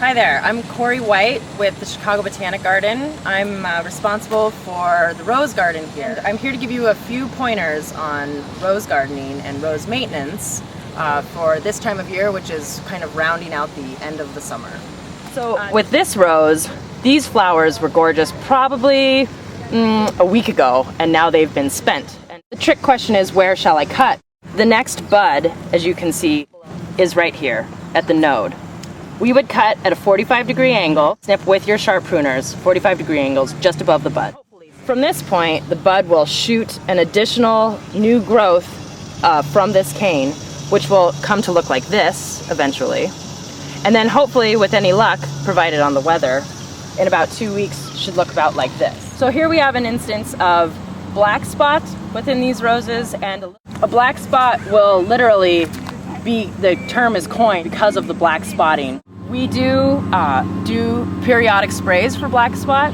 Hi there, I'm Corri White with the Chicago Botanic Garden. I'm responsible for the rose garden here. I'm here to give you a few pointers on rose gardening and rose maintenance for this time of year, which is kind of rounding out the end of the summer. So with this rose, these flowers were gorgeous probably a week ago, and now they've been spent. And the trick question is, where shall I cut? The next bud, as you can see, is right here at the node. We would cut at a 45-degree angle, snip with your sharp pruners, 45-degree angles just above the bud. From this point, the bud will shoot an additional new growth from this cane, which will come to look like this eventually. And then hopefully, with any luck, provided on the weather, in about 2 weeks should look about like this. So here we have an instance of black spot within these roses, and a black spot will literally be, the term is coined because of the black spotting. We do periodic sprays for black spot.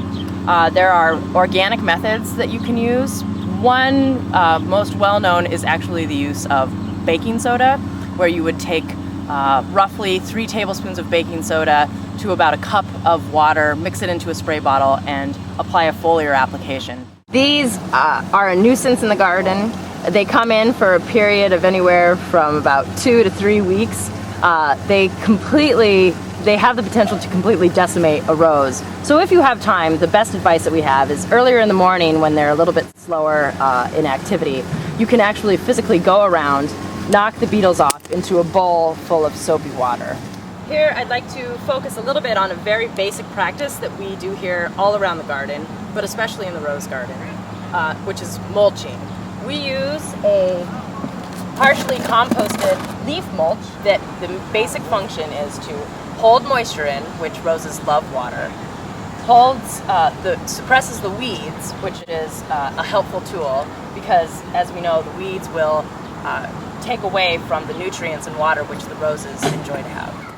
There are organic methods that you can use. One most well-known is actually the use of baking soda, where you would take roughly 3 tablespoons of baking soda to about a cup of water, mix it into a spray bottle, and apply a foliar application. These are a nuisance in the garden. They come in for a period of anywhere from about 2 to 3 weeks. They have the potential to completely decimate a rose. So if you have time, the best advice that we have is earlier in the morning, when they're a little bit slower in activity, you can actually physically go around, knock the beetles off into a bowl full of soapy water. Here I'd like to focus a little bit on a very basic practice that we do here all around the garden, but especially in the rose garden, which is mulching. We use a partially composted leaf mulch that the basic function is to hold moisture in, which roses love water, suppresses the weeds, which is a helpful tool because, as we know, the weeds will take away from the nutrients and water which the roses enjoy to have.